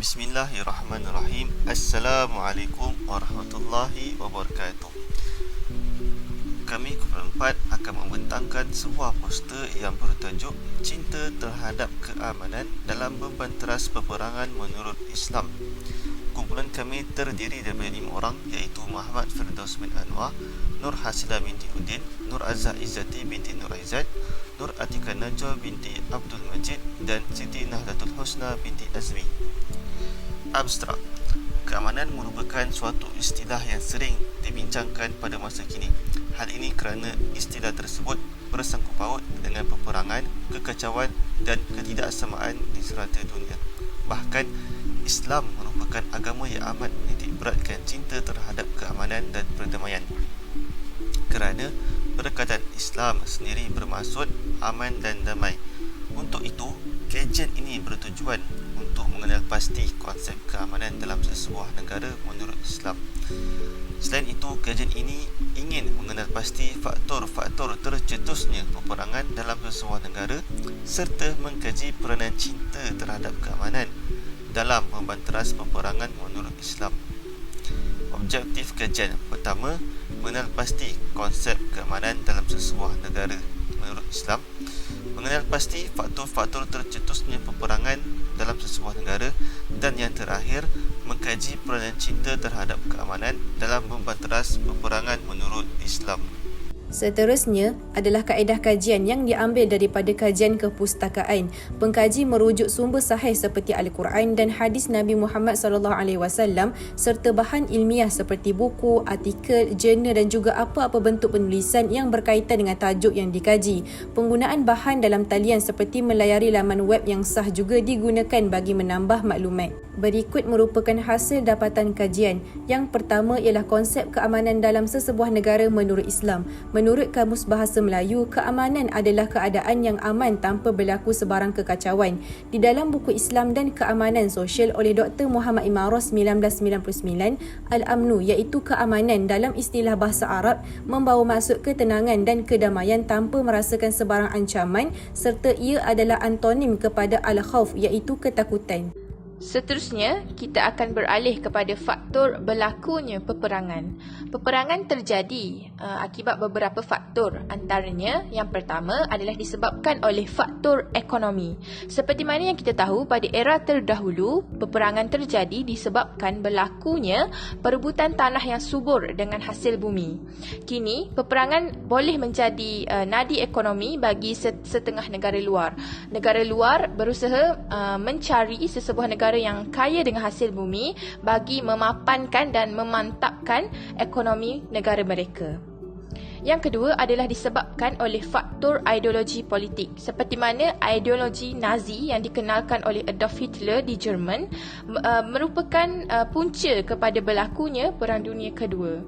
Bismillahirrahmanirrahim. Assalamualaikum warahmatullahi wabarakatuh. Kami Kumpulan 4 akan membentangkan sebuah poster yang bertajuk Cinta Terhadap Keamanan dalam Beban Teras Peperangan Menurut Islam. Kumpulan kami terdiri daripada 5 orang, iaitu Muhammad Firdaus bin Anwar, Nur Hasidah binti Udin, Nur Azhar Izzati binti Nur Aizat, Nur Atika Najwa binti Abdul Majid dan Siti Nahdlatul Husna binti Azmi. Abstrak. Keamanan merupakan suatu istilah yang sering dibincangkan pada masa kini. Hal ini kerana istilah tersebut bersangkut paut dengan peperangan, kekacauan dan ketidaksamaan di serata dunia. Bahkan, Islam merupakan agama yang amat menitik beratkan cinta terhadap keamanan dan perdamaian. Kerana pendekatan Islam sendiri bermaksud aman dan damai. Untuk itu, kajian ini bertujuan untuk mengenal pasti konsep keamanan dalam sesebuah negara menurut Islam. Selain itu, kajian ini ingin mengenal pasti faktor-faktor tercetusnya peperangan dalam sesebuah negara serta mengkaji peranan cinta terhadap keamanan dalam membanteras peperangan menurut Islam. Objektif kajian pertama, mengenal pasti konsep keamanan dalam sesebuah negara menurut Islam, mengenal pasti faktor-faktor tercetusnya peperangan dalam sesebuah negara, dan yang terakhir, mengkaji peranan cinta terhadap keamanan dalam membanteras peperangan menurut Islam. Seterusnya adalah kaedah kajian yang diambil daripada kajian kepustakaan. Pengkaji merujuk sumber sahih seperti Al-Quran dan hadis Nabi Muhammad SAW serta bahan ilmiah seperti buku, artikel, jurnal dan juga apa-apa bentuk penulisan yang berkaitan dengan tajuk yang dikaji. Penggunaan bahan dalam talian seperti melayari laman web yang sah juga digunakan bagi menambah maklumat. Berikut merupakan hasil dapatan kajian. Yang pertama ialah konsep keamanan dalam sesebuah negara menurut Islam. Menurut Kamus Bahasa Melayu, keamanan adalah keadaan yang aman tanpa berlaku sebarang kekacauan. Di dalam buku Islam dan Keamanan Sosial oleh Dr. Muhammad Imaros 1999, Al-Amnu iaitu keamanan dalam istilah bahasa Arab membawa maksud ketenangan dan kedamaian tanpa merasakan sebarang ancaman serta ia adalah antonim kepada Al-Khawf iaitu ketakutan. Seterusnya, kita akan beralih kepada faktor berlakunya peperangan. Peperangan terjadi akibat beberapa faktor. Antaranya, yang pertama adalah disebabkan oleh faktor ekonomi. Seperti mana yang kita tahu, pada era terdahulu, peperangan terjadi disebabkan berlakunya perebutan tanah yang subur dengan hasil bumi. Kini, peperangan boleh menjadi nadi ekonomi bagi setengah negara luar. Negara luar berusaha mencari sesebuah negara yang kaya dengan hasil bumi bagi memapankan dan memantapkan ekonomi negara mereka. Yang kedua adalah disebabkan oleh faktor ideologi politik, seperti mana ideologi Nazi yang dikenalkan oleh Adolf Hitler di Jerman merupakan punca kepada berlakunya Perang Dunia Kedua.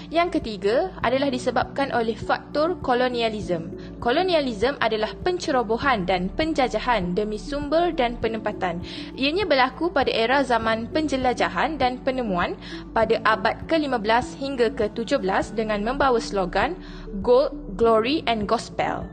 Yang ketiga adalah disebabkan oleh faktor kolonialisme. Kolonialisme adalah pencerobohan dan penjajahan demi sumber dan penempatan. Ianya berlaku pada era zaman penjelajahan dan penemuan pada abad ke-15 hingga ke-17 dengan membawa slogan Gold, Glory and Gospel.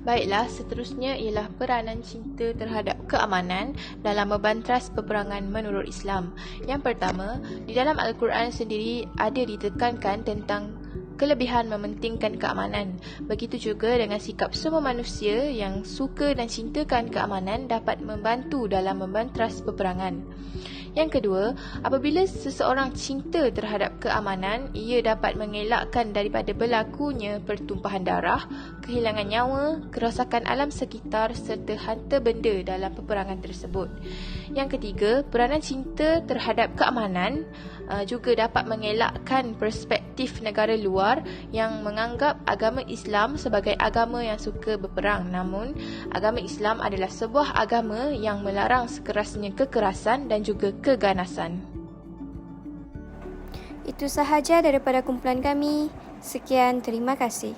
Baiklah, seterusnya ialah peranan cinta terhadap keamanan dalam membanteras peperangan menurut Islam. Yang pertama, di dalam Al-Quran sendiri ada ditekankan tentang kelebihan mementingkan keamanan. Begitu juga dengan sikap semua manusia yang suka dan cintakan keamanan dapat membantu dalam membanteras peperangan. Yang kedua, apabila seseorang cinta terhadap keamanan, ia dapat mengelakkan daripada berlakunya pertumpahan darah, kehilangan nyawa, kerosakan alam sekitar serta harta benda dalam peperangan tersebut. Yang ketiga, peranan cinta terhadap keamanan juga dapat mengelakkan perspektif negara luar yang menganggap agama Islam sebagai agama yang suka berperang. Namun, agama Islam adalah sebuah agama yang melarang sekerasnya kekerasan dan juga keganasan. Itu sahaja daripada kumpulan kami. Sekian, terima kasih.